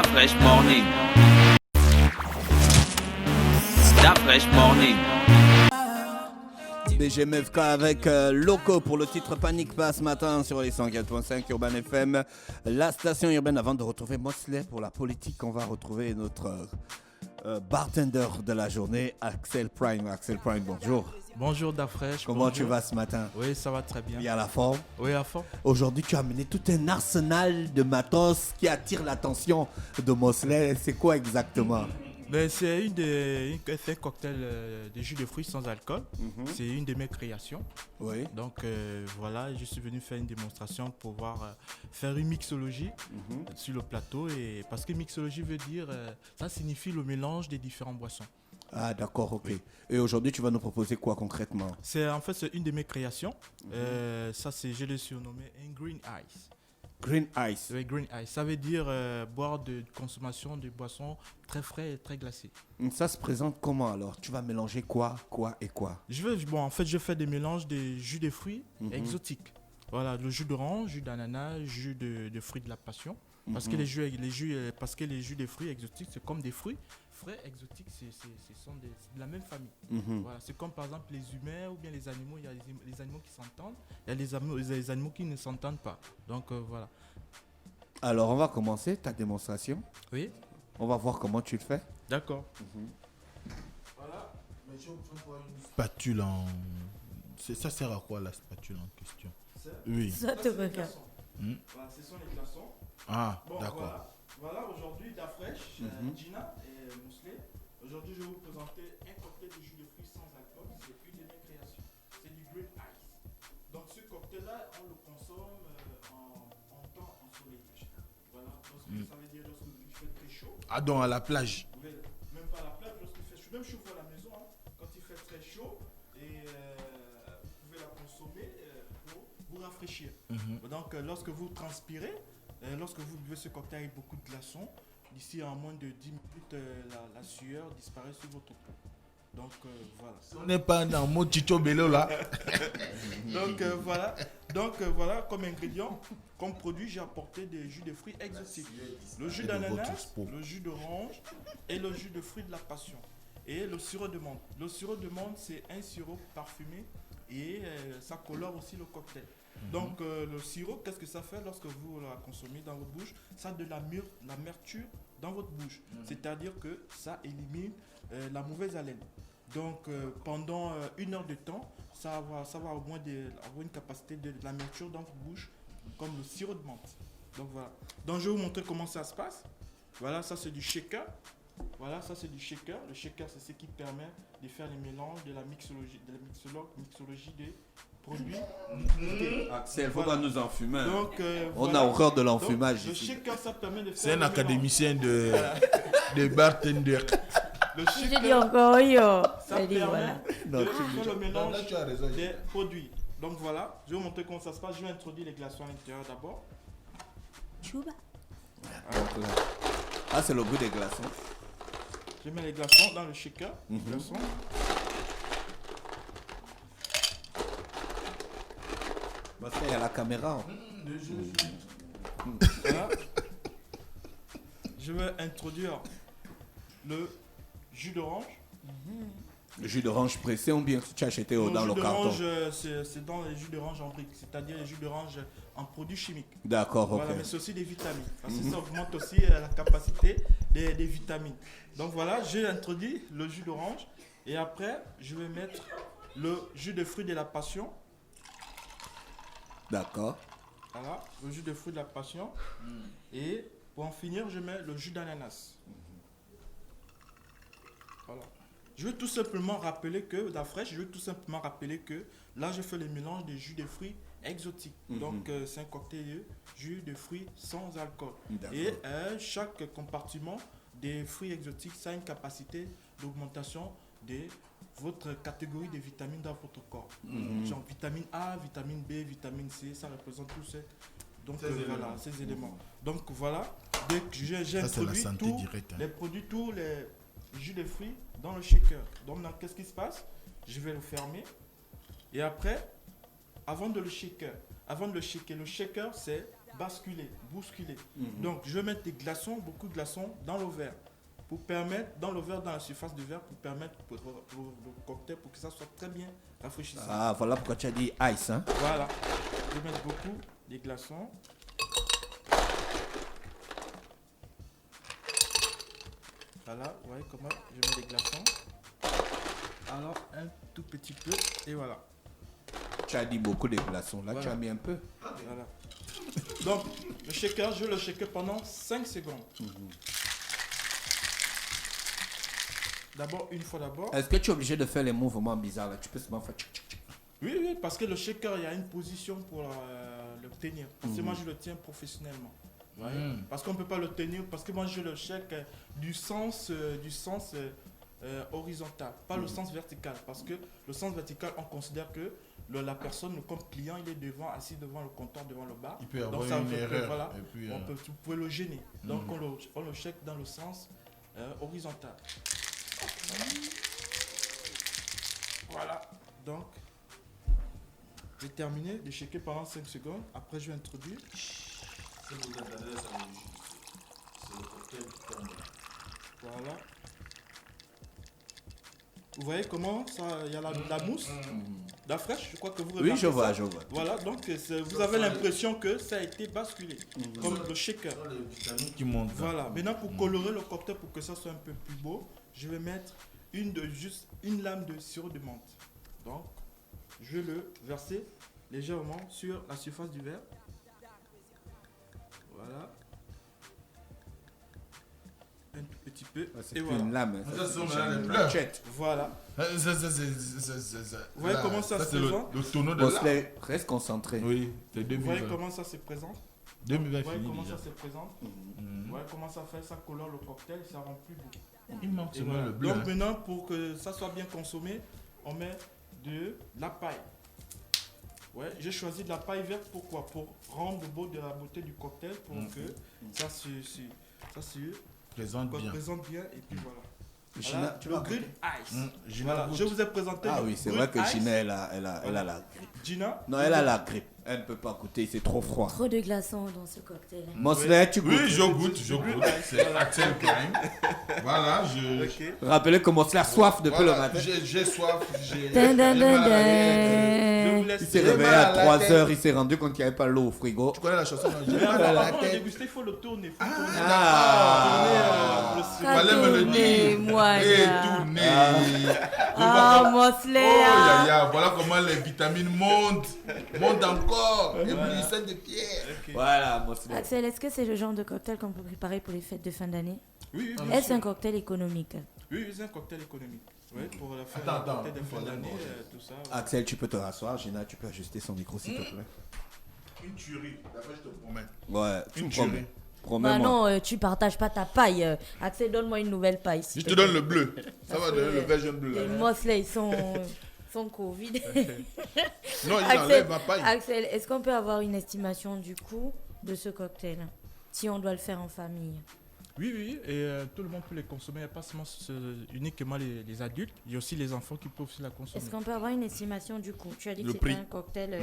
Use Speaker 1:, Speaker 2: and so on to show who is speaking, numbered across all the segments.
Speaker 1: Fresh Morning. Da Fresh Morning.
Speaker 2: BGMFK avec Loco pour le titre Panique Pas ce matin sur les 104.5 Urban FM, la station urbaine. Avant de retrouver Mosley pour la politique, on va retrouver notre bartender de la journée, Axel Prime. Axel Prime, bonjour.
Speaker 3: Bonjour Dafresh.
Speaker 2: Comment tu vas ce matin?
Speaker 3: Oui, ça va très bien.
Speaker 2: Bien à la forme?
Speaker 3: Oui, à fond.
Speaker 2: Aujourd'hui, tu as amené tout un arsenal de matos qui attire l'attention de Mosley. C'est quoi exactement?
Speaker 3: C'est un cocktail de jus de fruits sans alcool. C'est une de mes créations.
Speaker 2: Oui.
Speaker 3: Donc voilà, je suis venu faire une démonstration pour pouvoir faire une mixologie sur le plateau. Et parce que mixologie veut dire, ça signifie le mélange des différentes boissons.
Speaker 2: Ah d'accord, ok.
Speaker 3: Oui.
Speaker 2: Et aujourd'hui, tu vas nous proposer quoi concrètement?
Speaker 3: C'est une de mes créations. Je l'ai surnommé un Green Ice.
Speaker 2: Green Ice.
Speaker 3: Oui, Green Ice. Ça veut dire boire de consommation de boissons très frais et très glacées.
Speaker 2: Ça se présente comment alors? Tu vas mélanger quoi et quoi?
Speaker 3: Je fais des mélanges de jus de fruits exotiques. Voilà, le jus d'orange, jus d'ananas, jus de fruits de la passion. Parce que les jus de fruits exotiques, c'est comme des fruits frais exotiques, c'est de la même famille. Voilà, c'est comme par exemple les humains ou bien les animaux. Il y a les animaux qui s'entendent, il y a les animaux qui ne s'entendent pas. Donc voilà.
Speaker 2: Alors on va commencer ta démonstration.
Speaker 3: Oui.
Speaker 2: On va voir comment tu le fais.
Speaker 3: D'accord.
Speaker 4: Voilà. Mais j'ai besoin d'une spatule en... Ça sert à quoi la spatule en question? Oui.
Speaker 5: Ça te regarde.
Speaker 3: Voilà, ce sont les glaçons.
Speaker 4: Ah,
Speaker 3: Bon,
Speaker 4: d'accord.
Speaker 3: voilà aujourd'hui Dafresh, Gina et Mosley. Aujourd'hui, je vais vous présenter un cocktail de jus de fruits sans alcool. C'est une de mes créations. C'est du Green Ice. Donc, ce cocktail-là, on le consomme en temps ensoleillé. Voilà. Ça veut dire lorsqu'il fait très chaud.
Speaker 4: Ah, donc à la plage.
Speaker 3: Même pas à la plage, lorsqu'il fait chaud. Même chez vous à la maison, quand il fait très chaud, et vous pouvez la consommer pour vous rafraîchir. Donc, lorsque vous transpirez, lorsque vous buvez ce cocktail avec beaucoup de glaçons, d'ici en moins de 10 minutes, la sueur disparaît sur votre peau. Donc voilà.
Speaker 4: On n'est pas dans mon chicho bello là.
Speaker 3: Donc voilà, comme ingrédient, comme produit, j'ai apporté des jus de fruits exotiques. Le jus d'ananas, le jus d'orange et le jus de fruits de la passion. Et le sirop de menthe. Le sirop de menthe, c'est un sirop parfumé et ça colore aussi le cocktail. Donc le sirop, qu'est-ce que ça fait lorsque vous la consommez dans votre bouche? Ça a de l'amertume dans votre bouche. C'est-à-dire que ça élimine la mauvaise haleine. Donc pendant 1 heure de temps, ça va au moins avoir une capacité de l'amertume dans votre bouche, comme le sirop de menthe. Donc voilà. Donc je vais vous montrer comment ça se passe. Voilà, ça c'est du shaker. Voilà, ça c'est du shaker. Le shaker, c'est ce qui permet de faire les mélanges de la mixologie des produits.
Speaker 2: Axel, faut pas nous enfumer.
Speaker 3: Donc,
Speaker 2: On a horreur de l'enfumage
Speaker 3: le
Speaker 2: ici.
Speaker 3: shaker, ça permet de faire
Speaker 4: C'est un
Speaker 3: le mélange.
Speaker 4: académicien de bartender.
Speaker 3: Le
Speaker 5: Je dis
Speaker 3: shaker,
Speaker 5: encore yo.
Speaker 3: ça
Speaker 5: Elle dit
Speaker 3: permet
Speaker 5: voilà.
Speaker 3: de faire le mélange
Speaker 4: Là, tu as raison.
Speaker 3: des produits. Donc voilà, je vais vous montrer comment ça se passe. Je vais introduire les glaçons à l'intérieur d'abord.
Speaker 5: Chouba.
Speaker 2: Ah, c'est le goût des glaçons.
Speaker 3: Je mets les glaçons dans le shaker. Glaçons.
Speaker 2: Parce qu'il y a la caméra.
Speaker 3: Voilà. Je vais introduire le jus d'orange.
Speaker 2: Le jus d'orange pressé ou bien que tu as acheté dans le
Speaker 3: jus
Speaker 2: carton?
Speaker 3: d'orange, c'est dans les jus d'orange en briques, c'est-à-dire les jus d'orange en produits chimiques.
Speaker 2: D'accord, ok.
Speaker 3: Voilà, mais c'est aussi des vitamines. Parce que ça augmente aussi la capacité des vitamines. Donc voilà, j'ai introduit le jus d'orange. Et après, je vais mettre le jus de fruits de la passion.
Speaker 2: D'accord.
Speaker 3: Voilà, le jus de fruits de la passion. Et pour en finir, je mets le jus d'ananas. Voilà. Je veux tout simplement rappeler que, là, je fais le mélange des jus de fruits exotiques. Donc, c'est un cocktail de jus de fruits sans alcool.
Speaker 2: D'accord.
Speaker 3: Et chaque compartiment des fruits exotiques, ça a une capacité d'augmentation de votre catégorie de vitamines dans votre corps. Genre vitamine A, vitamine B, vitamine C, ça représente tous ces, donc, voilà, ces éléments. Donc voilà, dès que j'ai
Speaker 4: Ça, c'est la
Speaker 3: introduit
Speaker 4: santé
Speaker 3: tous
Speaker 4: directe, hein.
Speaker 3: les produits, tous les jus de fruits dans le shaker. Donc là, qu'est-ce qui se passe? Je vais le fermer. Et après, avant de le shaker, le shaker, c'est basculer, bousculer. Donc, je vais mettre des glaçons, beaucoup de glaçons dans le verre. Pour permettre, dans la surface du verre, pour permettre pour le cocktail, pour que ça soit très bien rafraîchissant.
Speaker 2: Ah, voilà pourquoi tu as dit ice, hein.
Speaker 3: Voilà. Je vais mettre beaucoup des glaçons. Voilà, vous voyez comment je mets des glaçons. Alors, un tout petit peu, et voilà.
Speaker 2: Tu as dit beaucoup de glaçons. Là, tu
Speaker 3: Voilà.
Speaker 2: as mis un peu.
Speaker 3: Voilà. Donc, le shaker, je le shaker pendant 5 secondes. D'abord, une fois d'abord.
Speaker 2: Est-ce que tu es obligé de faire les mouvements bizarres là? Tu peux seulement faire...
Speaker 3: Oui, parce que le shaker, il y a une position pour le tenir. Parce que moi, je le tiens professionnellement. Vous voyez. Parce qu'on ne peut pas le tenir, parce que moi, je le shake du sens horizontal, pas le sens vertical. Parce que le sens vertical, on considère que la personne, comme client, il est devant, assis devant le comptoir, devant le bar.
Speaker 4: Il peut y avoir
Speaker 3: Donc, ça
Speaker 4: une
Speaker 3: veut dire que,
Speaker 4: erreur.
Speaker 3: voilà,
Speaker 4: Et puis,
Speaker 3: vous pouvez le gêner. Donc, on le shake dans le sens horizontal. Voilà. Donc, j'ai terminé de shaker pendant 5 secondes. Après, je vais introduire. Voilà. Vous voyez comment ça, il y a la mousse, la fraîche, je crois que vous remarquez.
Speaker 2: Oui, je vois,
Speaker 3: ça.
Speaker 2: je vois.
Speaker 3: Voilà, donc vous avez l'impression que ça a été basculé, comme le shaker.
Speaker 4: qui monte.
Speaker 3: Voilà, maintenant pour colorer le cocktail, pour que ça soit un peu plus beau, je vais mettre juste une lame de sirop de menthe. Donc, je vais le verser légèrement sur la surface du verre. Voilà. Un tout petit peu.
Speaker 2: C'est
Speaker 3: Et
Speaker 2: plus
Speaker 3: voilà.
Speaker 2: une lame.
Speaker 4: Ça, c'est
Speaker 2: une
Speaker 4: une
Speaker 2: machette.
Speaker 3: Voilà.
Speaker 4: Vous
Speaker 3: voyez comment ça se
Speaker 4: c'est le
Speaker 3: présente?
Speaker 4: tonneau de là.
Speaker 2: Bosley, reste concentré.
Speaker 4: Oui, c'est
Speaker 3: Vous voyez
Speaker 4: 2020.
Speaker 3: comment ça se présente?
Speaker 4: 2020
Speaker 3: Vous voyez
Speaker 4: fini
Speaker 3: comment
Speaker 4: déjà.
Speaker 3: ça se présente? Vous voyez comment ça fait? Ça colore le cocktail, ça rend plus beau.
Speaker 4: Il manque
Speaker 3: Et
Speaker 4: seulement
Speaker 3: voilà.
Speaker 4: le bleu.
Speaker 3: Donc
Speaker 4: hein.
Speaker 3: maintenant, pour que ça soit bien consommé, on met de la paille. Ouais, j'ai choisi de la paille verte, pourquoi? Pour rendre le beau de la beauté du cocktail, pour que ça se
Speaker 4: Présente bien.
Speaker 3: présente bien, et puis voilà.
Speaker 2: Gina,
Speaker 3: Voilà,
Speaker 2: tu
Speaker 3: le
Speaker 2: vas
Speaker 3: green
Speaker 2: goûter.
Speaker 3: ice.
Speaker 4: Gina
Speaker 3: Voilà,
Speaker 4: goûte.
Speaker 3: je vous ai présenté
Speaker 2: Ah
Speaker 3: le
Speaker 2: oui, c'est
Speaker 3: green
Speaker 2: vrai que
Speaker 3: ice.
Speaker 2: Gina, elle a la grippe.
Speaker 3: Gina,
Speaker 2: Non, elle a la grippe. Elle ne peut pas goûter, c'est trop froid.
Speaker 5: Trop de glaçons dans ce cocktail.
Speaker 2: Mosley, tu goûtes.
Speaker 4: Oui, je goûte. C'est Axel Klein. Voilà,
Speaker 3: ok.
Speaker 2: Rappelez que Mosley a soif depuis le matin.
Speaker 4: J'ai soif.
Speaker 5: Dun, dun, dun,
Speaker 3: Je vous
Speaker 5: dun.
Speaker 3: laisse.
Speaker 2: Il s'est
Speaker 4: J'ai
Speaker 2: réveillé
Speaker 4: mal
Speaker 2: à
Speaker 4: à la
Speaker 2: 3
Speaker 4: tête.
Speaker 2: heures, il s'est rendu compte qu'il n'y avait pas l'eau au frigo.
Speaker 4: Tu connais la chanson non? J'ai
Speaker 3: Mais
Speaker 4: mal à
Speaker 3: avant
Speaker 4: la
Speaker 3: de
Speaker 4: tête.
Speaker 3: déguster, il faut le tourner. Faut tourner.
Speaker 2: Ah.
Speaker 3: Tourner, le sirop.
Speaker 4: Fallait me le dire.
Speaker 5: Moi,
Speaker 4: Et
Speaker 5: là.
Speaker 4: tourner.
Speaker 5: Ah, Mosley.
Speaker 4: Oh,
Speaker 5: ah.
Speaker 4: ya, voilà comment les vitamines montent encore. Éblouissant de pierre.
Speaker 2: Voilà, Mosley.
Speaker 5: Axel, est-ce que c'est le genre de cocktail qu'on peut préparer pour les fêtes de fin d'année?
Speaker 3: Oui, oui,
Speaker 5: Est-ce un cocktail économique?
Speaker 3: oui, c'est un cocktail économique. Ouais, pour la fin,
Speaker 4: Attends,
Speaker 3: cocktail de
Speaker 4: il
Speaker 3: fin
Speaker 4: faut
Speaker 3: d'année,
Speaker 4: manger.
Speaker 3: tout ça.
Speaker 2: Axel, tu peux te rasseoir. Gina, tu peux ajuster son micro, s'il te plaît.
Speaker 4: Une tuerie. D'après, je te promets.
Speaker 2: Ouais, tu
Speaker 4: Une
Speaker 2: me promets.
Speaker 4: tuerie.
Speaker 5: Bah
Speaker 2: Promets-moi.
Speaker 5: non, tu partages pas ta paille. Axel, donne-moi une nouvelle paille.
Speaker 4: Je te donne le bleu. Ça va
Speaker 5: Parce
Speaker 4: donner
Speaker 5: que
Speaker 4: le version bleu.
Speaker 5: Les
Speaker 4: là.
Speaker 5: Mosley, ils sont Covid.
Speaker 4: Non, il
Speaker 5: Axel,
Speaker 4: enlève ma paille.
Speaker 5: Axel, est-ce qu'on peut avoir une estimation du coût de ce cocktail si on doit le faire en famille?
Speaker 3: Oui, oui, et tout le monde peut les consommer, il n'y a pas seulement uniquement les adultes, il y a aussi les enfants qui peuvent aussi la consommer.
Speaker 5: Est-ce qu'on peut avoir une estimation du coût? Tu as dit que
Speaker 4: Le
Speaker 5: c'était
Speaker 4: prix.
Speaker 5: un cocktail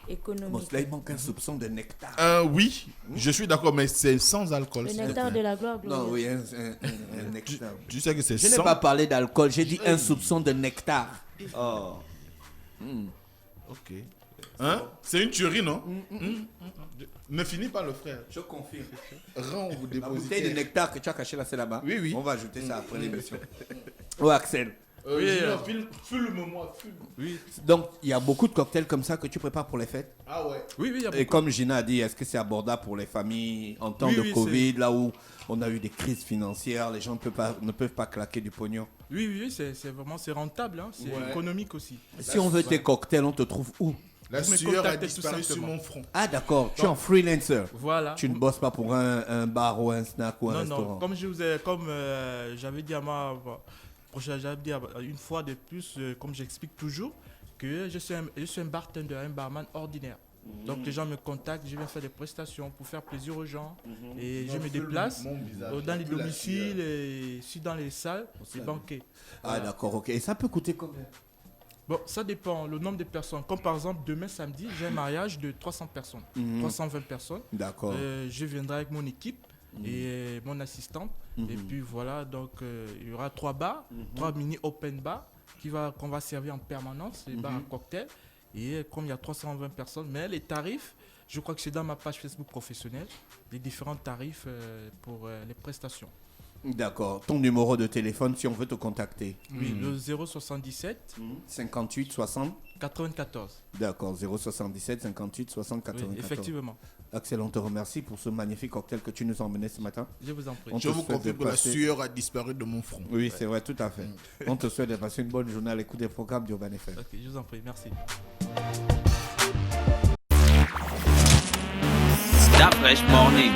Speaker 5: économique.
Speaker 2: Mosley, il manque un soupçon de nectar.
Speaker 4: Oui, je suis d'accord, mais c'est sans alcool.
Speaker 5: Le
Speaker 4: s'il te
Speaker 5: nectar
Speaker 4: plaît.
Speaker 5: de la gloire.
Speaker 2: Non,
Speaker 5: glorieuse.
Speaker 2: oui, un nectar.
Speaker 4: Tu sais que c'est
Speaker 2: Je n'ai
Speaker 4: sans.
Speaker 2: pas parlé d'alcool, j'ai dit un soupçon de nectar. Oh.
Speaker 4: Ok. Hein? C'est une tuerie, non? Ne finis pas le frère.
Speaker 2: Je confirme.
Speaker 4: Rends vous
Speaker 2: La bouteille de
Speaker 4: dépositaire.
Speaker 2: nectar que tu as caché là, c'est là-bas.
Speaker 4: Oui, oui.
Speaker 2: On va ajouter ça après l'émission. Oh, Axel.
Speaker 4: Gina, filme-moi, filme.
Speaker 3: Oui,
Speaker 2: Donc, il y a beaucoup de cocktails comme ça que tu prépares pour les fêtes.
Speaker 4: Ah ouais.
Speaker 3: oui, oui, il y a
Speaker 2: Et
Speaker 3: beaucoup.
Speaker 2: comme Gina a dit, est-ce que c'est abordable pour les familles en temps
Speaker 3: Oui,
Speaker 2: de
Speaker 3: oui,
Speaker 2: Covid, là où on a eu des crises financières, les gens ne peuvent pas claquer du pognon.
Speaker 3: Oui, oui, oui, c'est vraiment c'est rentable, hein, c'est
Speaker 4: Ouais.
Speaker 3: économique aussi.
Speaker 2: Si on veut tes cocktails, on te trouve où?
Speaker 4: La
Speaker 3: Vous me
Speaker 4: sueur a
Speaker 3: contactez tout
Speaker 4: disparu sur
Speaker 3: simplement.
Speaker 4: mon front.
Speaker 2: Ah d'accord, tu es en freelancer.
Speaker 3: Voilà.
Speaker 2: Tu ne bosses pas pour un bar ou un snack ou un
Speaker 3: Non,
Speaker 2: restaurant.
Speaker 3: non, comme j'avais dit à j'avais dit une fois de plus, comme j'explique toujours, que je suis un bartender, un barman ordinaire. Donc les gens me contactent, je viens faire des prestations pour faire plaisir aux gens et je me déplace
Speaker 4: Mon visage,
Speaker 3: dans les
Speaker 4: plus la
Speaker 3: domiciles et aussi dans les salles, les banquets.
Speaker 2: Ah d'accord, ok. Et ça peut coûter combien?
Speaker 3: Bon, ça dépend, le nombre de personnes. Comme par exemple, demain samedi, j'ai un mariage de 300 personnes, 320 personnes.
Speaker 2: D'accord.
Speaker 3: Je viendrai avec mon équipe et mon assistante. Et puis voilà, donc il y aura 3 bars, 3 mini open bars qu'on va servir en permanence, les bars à cocktails. Et comme il y a 320 personnes, mais les tarifs, je crois que c'est dans ma page Facebook professionnelle, les différents tarifs pour les prestations.
Speaker 2: D'accord. Ton numéro de téléphone si on veut te contacter.
Speaker 3: Oui, le 077
Speaker 2: 58 60.
Speaker 3: 94.
Speaker 2: D'accord, 077 58 60 94.
Speaker 3: Oui, effectivement.
Speaker 2: Axel, on te remercie pour ce magnifique cocktail que tu nous as emmené ce matin.
Speaker 3: Je vous en prie.
Speaker 2: On
Speaker 4: Je
Speaker 2: te
Speaker 4: vous
Speaker 2: souhaite
Speaker 4: confirme
Speaker 2: de
Speaker 4: que la
Speaker 2: passer-
Speaker 4: sueur a disparu de mon front.
Speaker 2: Oui, c'est vrai, tout à fait. On te souhaite de passer une bonne journée à l'écoute des programmes d'Urban FM.
Speaker 3: Ok, je vous en prie, merci.
Speaker 1: That fresh morning.